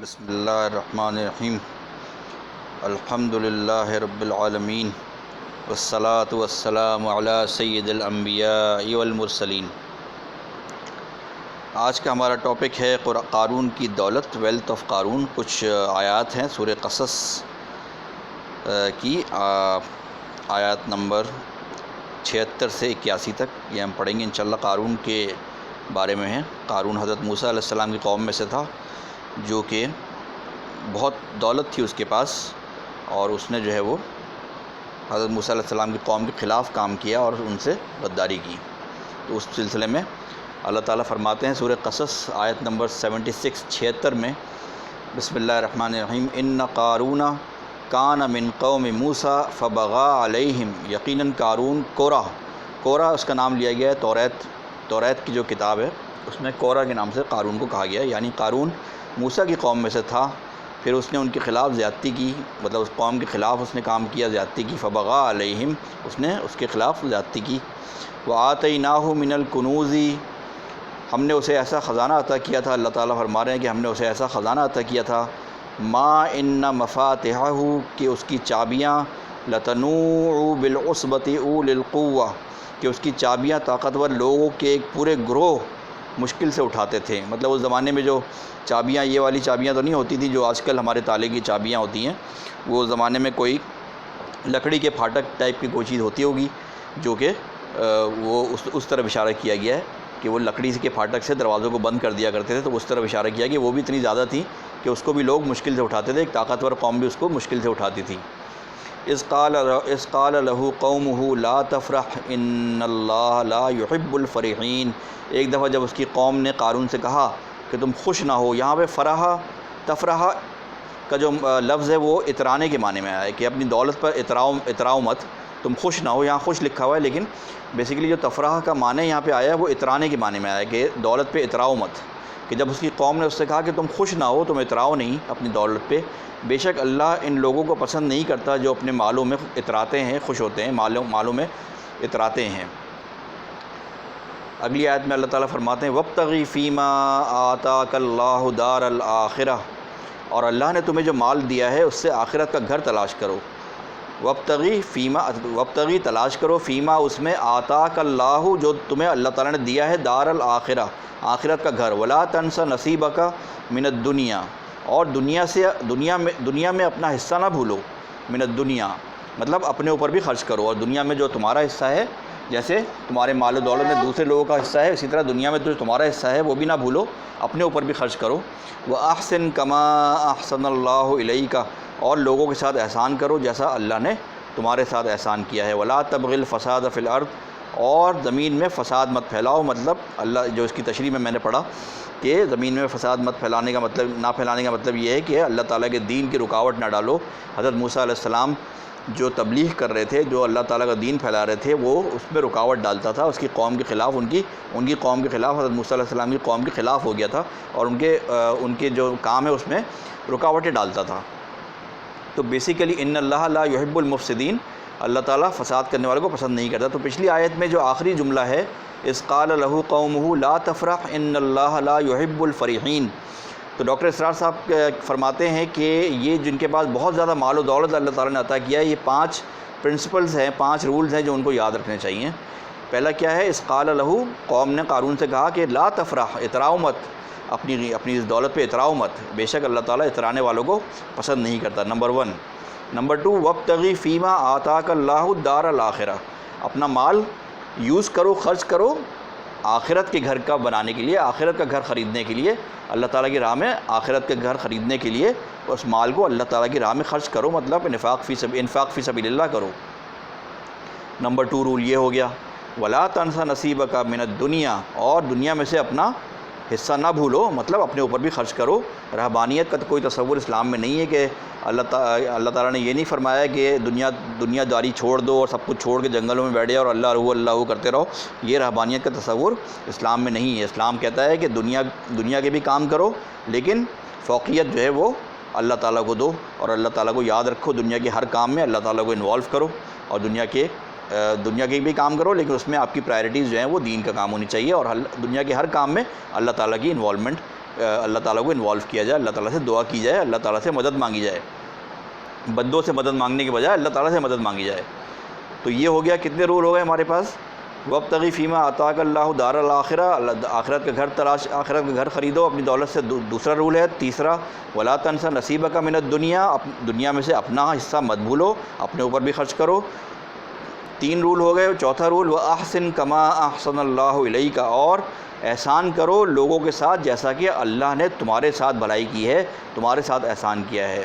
بسم اللہ الرحمن الرحیم الحمد للہ رب العالمین والصلاة والسلام علی سید الانبیاء والمرسلین۔ آج کا ہمارا ٹاپک ہے قارون کی دولت، ویلتھ آف قارون۔ کچھ آیات ہیں سورہ قصص کی آیات نمبر 76 سے 81 تک، یہ ہم پڑھیں گے انشاءاللہ۔ قارون کے بارے میں ہیں۔ قارون حضرت موسیٰ علیہ السلام کی قوم میں سے تھا، جو کہ بہت دولت تھی اس کے پاس، اور اس نے جو ہے وہ حضرت موسیٰ علیہ السلام کی قوم کے خلاف کام کیا اور ان سے غداری کی۔ تو اس سلسلے میں اللہ تعالیٰ فرماتے ہیں سورہ قصص آیت نمبر 76 میں، بسم اللہ الرحمن الرحیم، ان قارون کان من قوم موسیٰ فبغى علیہم۔ یقیناً قارون، کورہ اس کا نام لیا گیا ہے۔ توریت کی جو کتاب ہے اس میں کورہ کے نام سے قارون کو کہا گیا ہے، یعنی قارون موسیٰ کی قوم میں سے تھا، پھر اس نے ان کے خلاف زیادتی کی، مطلب اس قوم کے خلاف اس نے کام کیا، زیادتی کی۔ فبغى علیہم، اس نے اس کے خلاف زیادتی کی۔ وآتیناہ من الکنوز، ہم نے اسے ایسا خزانہ عطا کیا تھا۔ اللہ تعالیٰ فرما رہے ہیں کہ ہم نے اسے ایسا خزانہ عطا کیا تھا، ما ان مفاتحہ، کہ اس کی چابیاں، لتنوع بالعصبۃ اولی القوہ، کہ اس کی چابیاں طاقتور لوگوں کے ایک پورے گروہ مشکل سے اٹھاتے تھے۔ مطلب اس زمانے میں جو چابیاں، یہ والی چابیاں تو نہیں ہوتی تھیں جو آج کل ہمارے تالے کی چابیاں ہوتی ہیں، وہ زمانے میں کوئی لکڑی کے پھاٹک ٹائپ کی کوئی چیز ہوتی ہوگی، جو کہ وہ اس طرف اشارہ کیا گیا ہے کہ وہ لکڑی کے پھاٹک سے دروازوں کو بند کر دیا کرتے تھے، تو اس طرف اشارہ کیا کہ وہ بھی اتنی زیادہ تھیں کہ اس کو بھی لوگ مشکل سے اٹھاتے تھے، ایک طاقتور قوم بھی اس کو مشکل سے اٹھاتی تھی۔ اذ قال له قومه لا تفرح ان اللہ لا يحب الفرحین۔ ایک دفعہ جب اس کی قوم نے قارون سے کہا کہ تم خوش نہ ہو، یہاں پہ تفرح کا جو لفظ ہے وہ اترانے کے معنی میں آیا ہے، کہ اپنی دولت پر اتراؤ مت، تم خوش نہ ہو۔ یہاں خوش لکھا ہوا ہے، لیکن بیسیکلی جو تفرح کا معنی یہاں پہ آیا ہے وہ اترانے کے معنی میں آیا ہے، کہ دولت پہ اتراؤ مت۔ کہ جب اس کی قوم نے اس سے کہا کہ تم خوش نہ ہو، تم اتراؤ نہیں اپنی دولت پہ، بے شک اللہ ان لوگوں کو پسند نہیں کرتا جو اپنے مالوں میں اتراتے ہیں، خوش ہوتے ہیں، مالوں میں اتراتے ہیں۔ اگلی آیت میں اللہ تعالیٰ فرماتے ہیں وابتغی فیما آتاک اللہ دار الآخرہ، اور اللہ نے تمہیں جو مال دیا ہے اس سے آخرت کا گھر تلاش کرو۔ وابتغی تلاش کرو، فیما اس میں، آتاک اللہ جو تمہیں اللہ تعالیٰ نے دیا ہے، دار الآخرہ آخرت کا گھر، ولا تنس نصیبک من الدنیا، اور دنیا میں اپنا حصہ نہ بھولو، من الدنیا مطلب اپنے اوپر بھی خرچ کرو، اور دنیا میں جو تمہارا حصہ ہے، جیسے تمہارے مال و دولت میں دوسرے لوگوں کا حصہ ہے، اسی طرح دنیا میں جو تمہارا حصہ ہے وہ بھی نہ بھولو، اپنے اوپر بھی خرچ کرو۔ وَأَحْسِن كَمَا أَحْسَنَ اللَّهُ إِلَيْكَ، اور لوگوں کے ساتھ احسان کرو جیسا اللہ نے تمہارے ساتھ احسان کیا ہے۔ وَلَا تَبْغِ الْفَسَادَ فِي الْأَرْضِ، اور زمین میں فساد مت پھیلاؤ، مطلب اللہ جو اس کی تشریح میں نے پڑھا کہ زمین میں فساد مت پھیلانے کا مطلب، نہ پھیلانے کا مطلب یہ ہے کہ اللہ تعالیٰ کے دین کی رکاوٹ نہ ڈالو۔ حضرت موسیٰ علیہ السلام جو تبلیغ کر رہے تھے، جو اللہ تعالیٰ کا دین پھیلا رہے تھے، وہ اس میں رکاوٹ ڈالتا تھا، اس کی قوم کے خلاف، ان کی قوم کے خلاف، حضرت موسیٰ علیہ السلام کی قوم کے خلاف ہو گیا تھا، اور ان کے جو کام ہے اس میں رکاوٹیں ڈالتا تھا۔ تو بیسیکلی ان اللہ لا يحب المفسدین، اللہ تعالیٰ فساد کرنے والوں کو پسند نہیں کرتا۔ تو پچھلی آیت میں جو آخری جملہ ہے، اذ قال له قومه لا تفرح ان اللہ لا يحب الفرحین، تو ڈاکٹر اسرار صاحب فرماتے ہیں کہ یہ جن کے پاس بہت زیادہ مال و دولت اللہ تعالیٰ نے عطا کیا ہے، یہ 5 پرنسپلز ہیں، 5 رولز ہیں جو ان کو یاد رکھنے چاہیے۔ پہلا کیا ہے؟ اذ قال له، قوم نے قارون سے کہا کہ لا تفرح، اتراؤ مت، اپنی اس دولت پہ اتراؤ مت، بے شک اللہ تعالیٰ اترانے والوں کو پسند نہیں کرتا، نمبر 1۔ نمبر 2، وابتغی فیما آتاک اللہ دار الآخرہ، اپنا مال یوز کرو، خرچ کرو آخرت کے گھر کا بنانے کے لیے، آخرت کا گھر خریدنے کے لیے، اللہ تعالیٰ کی راہ میں آخرت کے گھر خریدنے کے لیے اس مال کو اللہ تعالیٰ کی راہ میں خرچ کرو، مطلب انفاق فی سبیل اللہ کرو۔ نمبر 2 رول یہ ہو گیا، ولا تنس نصیبک من الدنیا، اور دنیا میں سے اپنا حصہ نہ بھولو، مطلب اپنے اوپر بھی خرچ کرو۔ رہبانیت کا تو کوئی تصور اسلام میں نہیں ہے، کہ اللہ تعالیٰ نے یہ نہیں فرمایا کہ دنیا داری چھوڑ دو اور سب کچھ چھوڑ کے جنگلوں میں بیٹھ جاؤ اور اللہ کرتے رہو، یہ رہبانیت کا تصور اسلام میں نہیں ہے۔ اسلام کہتا ہے کہ دنیا کے بھی کام کرو، لیکن فوقیت جو ہے وہ اللہ تعالیٰ کو دو، اور اللہ تعالیٰ کو یاد رکھو، دنیا کے ہر کام میں اللہ تعالیٰ کو انوالو کرو، اور دنیا کے بھی کام کرو، لیکن اس میں آپ کی پرائرٹیز جو ہیں وہ دین کا کام ہونی چاہیے، اور دنیا کے ہر کام میں اللہ تعالیٰ کی انوالومنٹ اللہ تعالیٰ کو انوالو کیا جائے، اللہ تعالیٰ سے دعا کی جائے، اللہ تعالیٰ سے مدد مانگی جائے، بندوں سے مدد مانگنے کے بجائے اللہ تعالیٰ سے مدد مانگی جائے۔ تو یہ ہو گیا، کتنے رول ہو گئے ہمارے پاس؟ وابتغی فیما آتاک اللہ دار الآخرہ، آخرت کا گھر تلاش، آخرت کا گھر خریدو اپنی دولت سے، دوسرا رول ہے۔ تیسرا ولا تنس نصیبک من الدنیا، دنیا میں سے اپنا حصہ مت بھولو، اپنے اوپر بھی خرچ کرو۔ 3 رول ہو گئے۔ چوتھا رول وَأَحْسِن كَمَا أَحْسَنَ اللَّهُ إِلَيْكَ، اور احسان کرو لوگوں کے ساتھ جیسا کہ اللہ نے تمہارے ساتھ بھلائی کی ہے، تمہارے ساتھ احسان کیا ہے۔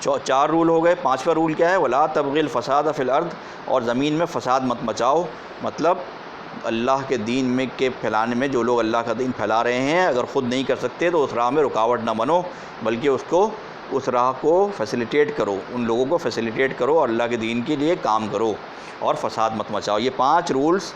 4 رول ہو گئے۔ 5واں رول کیا ہے؟ وَلَا تَبْغِ الْفَسَادَ فِي الْأَرْضِ، اور زمین میں فساد مت مچاؤ، مطلب اللہ کے دین میں کے پھیلانے میں جو لوگ اللہ کا دین پھیلا رہے ہیں اگر خود نہیں کر سکتے تو اس راہ میں رکاوٹ نہ بنو، بلکہ اس راہ کو فیسیلیٹیٹ کرو، ان لوگوں کو فیسیلیٹیٹ کرو اور اللہ کے دین کے لیے کام کرو اور فساد مت مچاؤ۔ یہ 5 رولز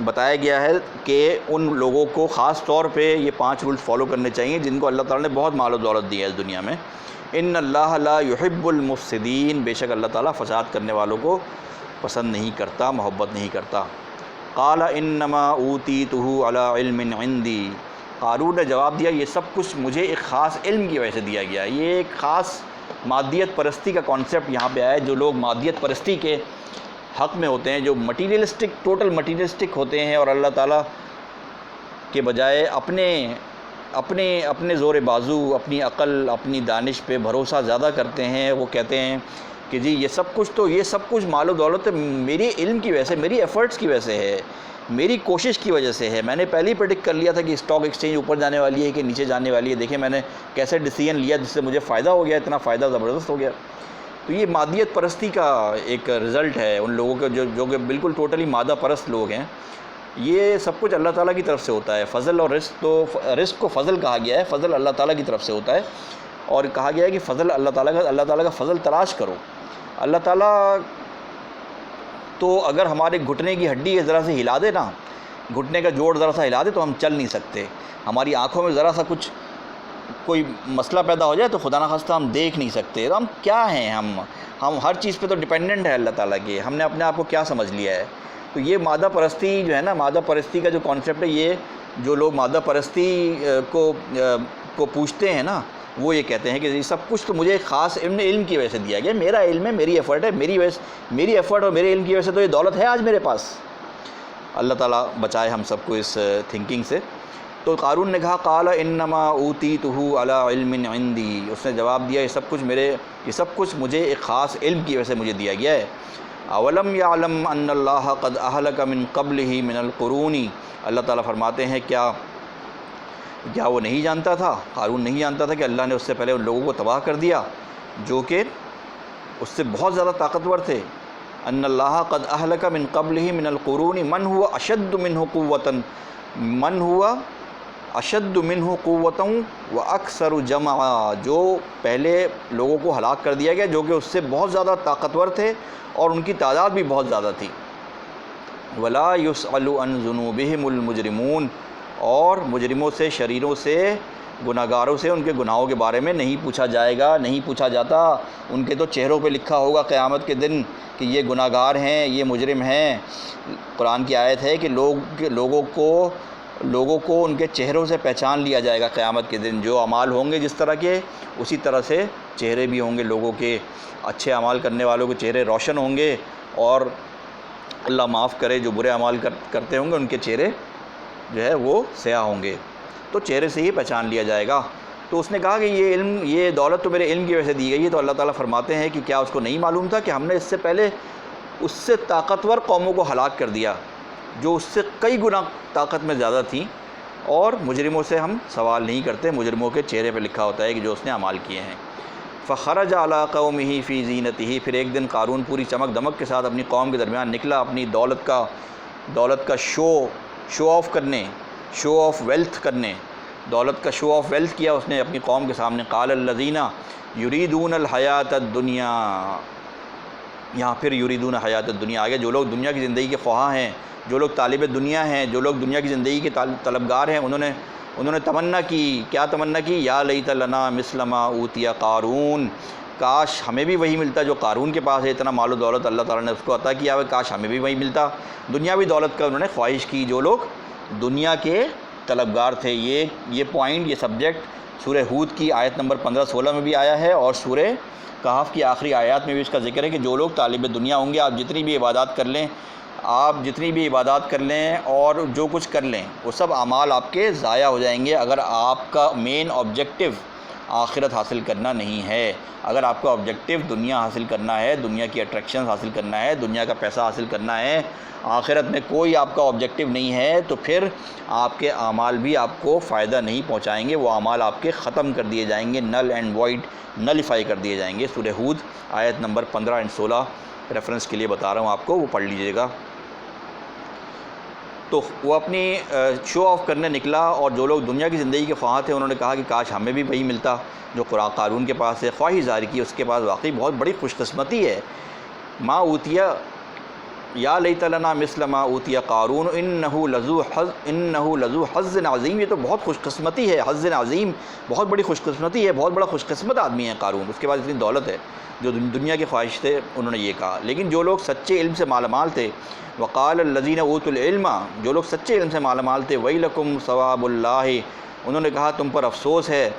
بتایا گیا ہے کہ ان لوگوں کو خاص طور پہ یہ 5 رولز فالو کرنے چاہیے جن کو اللہ تعالیٰ نے بہت مال و دولت دی ہے اس دنیا میں۔ ان اللہ لا يحب المفسدین، بے شک اللہ تعالیٰ فساد کرنے والوں کو پسند نہیں کرتا، محبت نہیں کرتا۔ قال انما اوتیتہ علی علم عندی، قارون نے جواب دیا یہ سب کچھ مجھے ایک خاص علم کی وجہ سے دیا گیا۔ یہ ایک خاص مادیت پرستی کا کانسیپٹ یہاں پہ آیا ہے۔ جو لوگ مادیت پرستی کے حق میں ہوتے ہیں، جو مٹیریلسٹک، ٹوٹل مٹیریلسٹک ہوتے ہیں اور اللہ تعالیٰ کے بجائے اپنے زور بازو، اپنی عقل، اپنی دانش پہ بھروسہ زیادہ کرتے ہیں، وہ کہتے ہیں کہ جی یہ سب کچھ مال و دولت میری علم کی وجہ سے، میری ایفرٹس کی وجہ سے ہے، میری کوشش کی وجہ سے ہے۔ میں نے پہلے ہی پریڈکٹ کر لیا تھا کہ اسٹاک ایکسچینج اوپر جانے والی ہے کہ نیچے جانے والی ہے، دیکھیں میں نے کیسے ڈیسیژن لیا جس سے مجھے فائدہ ہو گیا، اتنا فائدہ زبردست ہو گیا۔ تو یہ مادیت پرستی کا ایک رزلٹ ہے ان لوگوں کے جو کہ بالکل ٹوٹلی مادہ پرست لوگ ہیں۔ یہ سب کچھ اللہ تعالیٰ کی طرف سے ہوتا ہے۔ فضل اور رزق، تو رزق کو فضل کہا گیا ہے، فضل اللہ تعالیٰ کی طرف سے ہوتا ہے، اور کہا گیا ہے کہ فضل اللہ تعالیٰ کا فضل تلاش کرو۔ اللہ تعالیٰ تو اگر ہمارے گھٹنے کی ہڈی ذرا سے ہلا دے نا، گھٹنے کا جوڑ ذرا سا ہلا دے تو ہم چل نہیں سکتے، ہماری آنکھوں میں ذرا سا کوئی مسئلہ پیدا ہو جائے تو خدا نخواستہ ہم دیکھ نہیں سکتے، تو ہم کیا ہیں؟ ہم ہر چیز پہ تو ڈیپینڈنٹ ہے اللہ تعالیٰ کے، ہم نے اپنے آپ کو کیا سمجھ لیا ہے؟ تو یہ مادہ پرستی جو ہے نا، مادہ پرستی کا جو کانسیپٹ ہے، یہ جو لوگ مادہ پرستی کو پوچھتے ہیں نا، وہ یہ کہتے ہیں کہ یہ سب کچھ تو مجھے ایک خاص علم کی وجہ سے دیا گیا، میرا علم ہے، میری ایفرٹ ہے، میری ایفرٹ اور میرے علم کی وجہ سے تو یہ دولت ہے آج میرے پاس۔ اللہ تعالیٰ بچائے ہم سب کو اس تھنکنگ سے۔ تو قارون نے کہا قال انما اوتیتہ علی علم عندی، اس نے جواب دیا یہ سب کچھ مجھے ایک خاص علم کی وجہ سے مجھے دیا گیا ہے۔ اولم یعلم ان اللہ قد اہلک من قبلہ من القرون، اللہ تعالیٰ فرماتے ہیں کیا وہ نہیں جانتا تھا، قارون نہیں جانتا تھا کہ اللہ نے اس سے پہلے ان لوگوں کو تباہ کر دیا جو کہ اس سے بہت زیادہ طاقتور تھے۔ ان اللہ قد اہلک من قبلہ من القرون من هو اشد منہ قوتا واکثر جمعا، جو پہلے لوگوں کو ہلاک کر دیا گیا جو کہ اس سے بہت زیادہ طاقتور تھے اور ان کی تعداد بھی بہت زیادہ تھی۔ ولا یسأل عن ذنوبہم المجرمون، اور مجرموں سے، شریروں سے، گناہگاروں سے ان کے گناہوں کے بارے میں نہیں پوچھا جائے گا، نہیں پوچھا جاتا۔ ان کے تو چہروں پہ لکھا ہوگا قیامت کے دن کہ یہ گناہگار ہیں، یہ مجرم ہیں۔ قرآن کی آیت ہے کہ لوگوں کو ان کے چہروں سے پہچان لیا جائے گا قیامت کے دن۔ جو اعمال ہوں گے جس طرح کے، اسی طرح سے چہرے بھی ہوں گے لوگوں کے۔ اچھے اعمال کرنے والوں کے چہرے روشن ہوں گے، اور اللہ معاف کرے جو برے اعمال کرتے ہوں گے ان کے چہرے جو ہے وہ سیاہ ہوں گے۔ تو چہرے سے ہی پہچان لیا جائے گا۔ تو اس نے کہا کہ یہ دولت تو میرے علم کی وجہ سے دی گئی ہے۔ تو اللہ تعالیٰ فرماتے ہیں کہ کیا اس کو نہیں معلوم تھا کہ ہم نے اس سے پہلے اس سے طاقتور قوموں کو ہلاک کر دیا جو اس سے کئی گنا طاقت میں زیادہ تھیں، اور مجرموں سے ہم سوال نہیں کرتے، مجرموں کے چہرے پہ لکھا ہوتا ہے کہ جو اس نے اعمال کیے ہیں۔ فخرج علی قومہ فی زینتہ، پھر ایک دن قارون پوری چمک دمک کے ساتھ اپنی قوم کے درمیان نکلا، اپنی دولت کا شو آف کرنے، شو آف ویلتھ کرنے، دولت کا شو آف ویلتھ کیا اس نے اپنی قوم کے سامنے۔ قال الذین یریدون الحیات الدنیا، یہاں پھر یریدون حیات الدنیا آگے، جو لوگ دنیا کی زندگی کے خواہاں ہیں، جو لوگ طالب دنیا ہیں، جو لوگ دنیا کی زندگی کے طلبگار ہیں، انہوں نے تمنا کی، کیا تمنا کی؟ یا لیت لنا مثل ما اوتی قارون، کاش ہمیں بھی وہی ملتا جو قارون کے پاس ہے، اتنا مال و دولت اللہ تعالیٰ نے اس کو عطا کیا ہے، کاش ہمیں بھی وہی ملتا۔ دنیاوی دولت کا انہوں نے خواہش کی، جو لوگ دنیا کے طلبگار تھے۔ یہ پوائنٹ، یہ سبجیکٹ سورہ ہود کی آیت نمبر 15-16 میں بھی آیا ہے، اور سورہ کہف کی آخری آیات میں بھی اس کا ذکر ہے کہ جو لوگ طالب دنیا ہوں گے، آپ جتنی بھی عبادات کر لیں اور جو کچھ کر لیں، وہ سب اعمال آپ کے ضائع ہو جائیں گے اگر آپ کا مین آبجیکٹو آخرت حاصل کرنا نہیں ہے۔ اگر آپ کا آبجیکٹو دنیا حاصل کرنا ہے، دنیا کی اٹریکشنز حاصل کرنا ہے، دنیا کا پیسہ حاصل کرنا ہے، آخرت میں کوئی آپ کا آبجیکٹو نہیں ہے، تو پھر آپ کے اعمال بھی آپ کو فائدہ نہیں پہنچائیں گے، وہ اعمال آپ کے ختم کر دیے جائیں گے، نل اینڈ وائڈ، نلیفائی کر دیے جائیں گے۔ سورہ ہود آیت نمبر 15-16 ریفرنس کے لیے بتا رہا ہوں آپ کو، وہ پڑھ لیجئے گا۔ تو وہ اپنی شو آف کرنے نکلا، اور جو لوگ دنیا کی زندگی کے خواہاں تھے انہوں نے کہا کہ کاش ہمیں بھی وہی ملتا جو قارون کے پاس ہے، خواہی ظاہر کی اس کے پاس واقعی بہت بڑی خوش قسمتی ہے۔ ما اوتیہ یا لیت لنا مثل ما اوتیہ قارون انہ لذو حظ عظیم، یہ تو بہت خوش قسمتی ہے، حظ عظیم، بہت بڑی خوش قسمتی ہے، بہت بڑا خوش قسمت آدمی ہے قارون، اس کے بعد اتنی دولت ہے۔ جو دنیا کے خواہش تھے انہوں نے یہ کہا، لیکن جو لوگ سچے علم سے مالا مال تھے، وقال الذین اوتوا العلم، جو لوگ سچے علم سے مالا مال تھے، ویلکم ثواب اللہ، انہوں نے کہا تم پر افسوس ہے،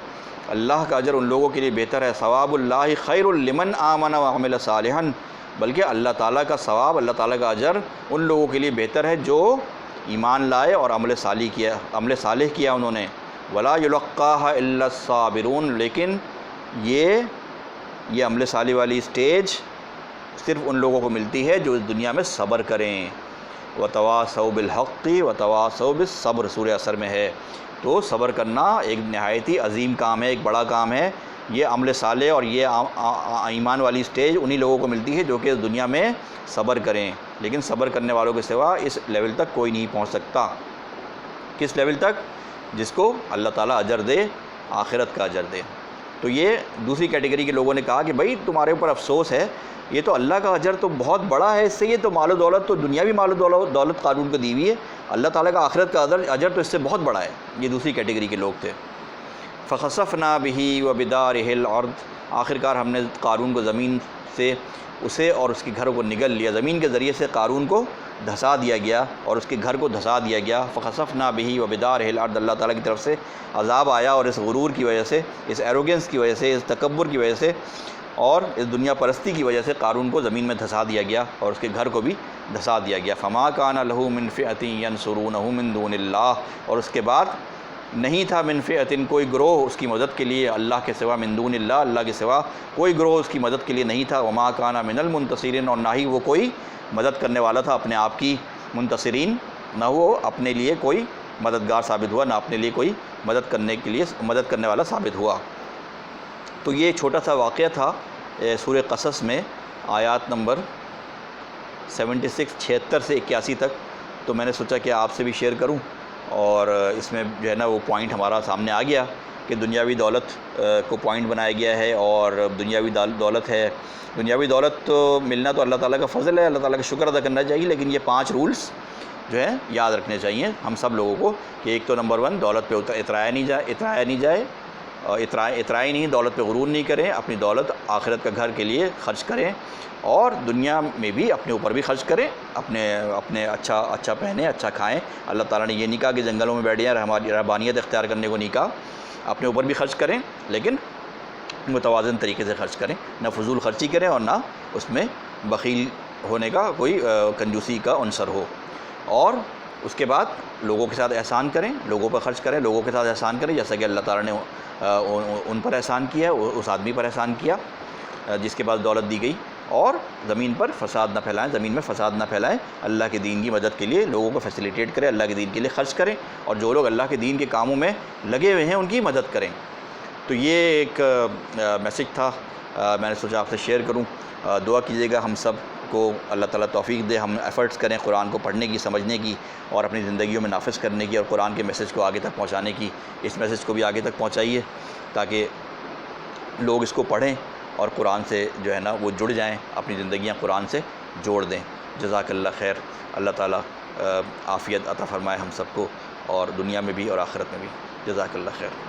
اللہ کا اجر ان لوگوں کے لیے بہتر ہے، ثواب اللہ خیر لمن آمن وعمل صالحا، بلکہ اللہ تعالیٰ کا ثواب، اللہ تعالیٰ کا اجر ان لوگوں کے لیے بہتر ہے جو ایمان لائے اور عمل صالح کیا انہوں نے۔ ولا یلقاها الا الصابرون، لیکن یہ عمل صالح والی سٹیج صرف ان لوگوں کو ملتی ہے جو اس دنیا میں صبر کریں۔ وتواصوا بالحق وتواصوا بالصبر، سورہ عصر میں ہے۔ تو صبر کرنا ایک نہایت ہی عظیم کام ہے، ایک بڑا کام ہے۔ یہ عمل صالح اور یہ ایمان والی سٹیج انہی لوگوں کو ملتی ہے جو کہ اس دنیا میں صبر کریں، لیکن صبر کرنے والوں کے سوا اس لیول تک کوئی نہیں پہنچ سکتا۔ کس لیول تک؟ جس کو اللہ تعالیٰ اجر دے، آخرت کا اجر دے۔ تو یہ دوسری کیٹیگری کے لوگوں نے کہا کہ بھائی تمہارے اوپر افسوس ہے، یہ تو اللہ کا اجر تو بہت بڑا ہے، اس سے یہ تو مال و دولت، تو دنیاوی مال و دولت قارون کو دی ہوئی ہے، اللہ تعالیٰ کا آخرت کا اجر تو اس سے بہت بڑا ہے۔ یہ دوسری کیٹیگری کے لوگ تھے۔ فخسفنا بہ وبدارہ الارض، آخرکار ہم نے قارون کو زمین سے، اسے اور اس کے گھر کو نگل لیا، زمین کے ذریعے سے قارون کو دھسا دیا گیا اور اس کے گھر کو دھسا دیا گیا۔ فخسفنا بہ وبدارہ الارض، اللہ تعالیٰ کی طرف سے عذاب آیا، اور اس غرور کی وجہ سے، اس ایروگنس کی وجہ سے، اس تکبر کی وجہ سے اور اس دنیا پرستی کی وجہ سے قارون کو زمین میں دھسا دیا گیا اور اس کے گھر کو بھی دھسا دیا گیا۔ فما کان لہ من فئۃ ینصرونہ من دون اللہ، اور اس کے بعد نہیں تھا من فئۃ، کوئی گروہ اس کی مدد کے لیے اللہ کے سوا، من دون اللہ، اللہ کے سوا کوئی گروہ اس کی مدد کے لیے نہیں تھا۔ وما کان من المنتصرین، اور نہ ہی وہ کوئی مدد کرنے والا تھا اپنے آپ کی، منتصرین، نہ وہ اپنے لیے کوئی مددگار ثابت ہوا، نہ اپنے لیے کوئی مدد کرنے والا ثابت ہوا۔ تو یہ چھوٹا سا واقعہ تھا سورہ قصص میں، آیات نمبر 76 سے 81 تک۔ تو میں نے سوچا کہ آپ سے بھی شیئر کروں، اور اس میں جو ہے نا وہ پوائنٹ ہمارا سامنے آ گیا کہ دنیاوی دولت کو پوائنٹ بنایا گیا ہے، اور دنیاوی دولت ہے، دنیاوی دولت تو ملنا تو اللہ تعالیٰ کا فضل ہے، اللہ تعالیٰ کا شکر ادا کرنا چاہیے، لیکن یہ 5 رولز جو ہے یاد رکھنے چاہیے ہم سب لوگوں کو، کہ ایک تو نمبر 1، دولت پہ اترایا نہیں جائے، اترائی نہیں، دولت پہ غرور نہیں کریں، اپنی دولت آخرت کا گھر کے لیے خرچ کریں، اور دنیا میں بھی اپنے اوپر بھی خرچ کریں، اپنے اچھا پہنیں، اچھا کھائیں۔ اللہ تعالیٰ نے یہ نہیں کہا کہ جنگلوں میں بیٹھ جائیں، رہبانیت اختیار کرنے کو نہیں کہا، اپنے اوپر بھی خرچ کریں لیکن متوازن طریقے سے خرچ کریں، نہ فضول خرچی کریں اور نہ اس میں بخیل ہونے کا کوئی کنجوسی کا عنصر ہو۔ اور اس کے بعد لوگوں کے ساتھ احسان کریں، لوگوں پر خرچ کریں، لوگوں کے ساتھ احسان کریں، جیسا کہ اللہ تعالیٰ نے ان پر احسان کیا، اس آدمی پر احسان کیا جس کے پاس دولت دی گئی۔ اور زمین پر فساد نہ پھیلائیں، زمین میں فساد نہ پھیلائیں، اللہ کے دین کی مدد کے لیے لوگوں کو فیسیلیٹیٹ کریں، اللہ کے دین کے لیے خرچ کریں، اور جو لوگ اللہ کے دین کے کاموں میں لگے ہوئے ہیں ان کی مدد کریں۔ تو یہ ایک میسیج تھا، میں نے سوچا آپ سے شیئر کروں۔ دعا کیجیے گا ہم سب کو اللہ تعالیٰ توفیق دے، ہم ایفرٹس کریں قرآن کو پڑھنے کی، سمجھنے کی، اور اپنی زندگیوں میں نافذ کرنے کی، اور قرآن کے میسیج کو آگے تک پہنچانے کی۔ اس میسیج کو بھی آگے تک پہنچائیے تاکہ لوگ اس کو پڑھیں اور قرآن سے جو ہے نا وہ جڑ جائیں، اپنی زندگیاں قرآن سے جوڑ دیں۔ جزاک اللہ خیر، اللہ تعالیٰ عافیت عطا فرمائے ہم سب کو، اور دنیا میں بھی اور آخرت میں بھی۔ جزاک اللہ خیر۔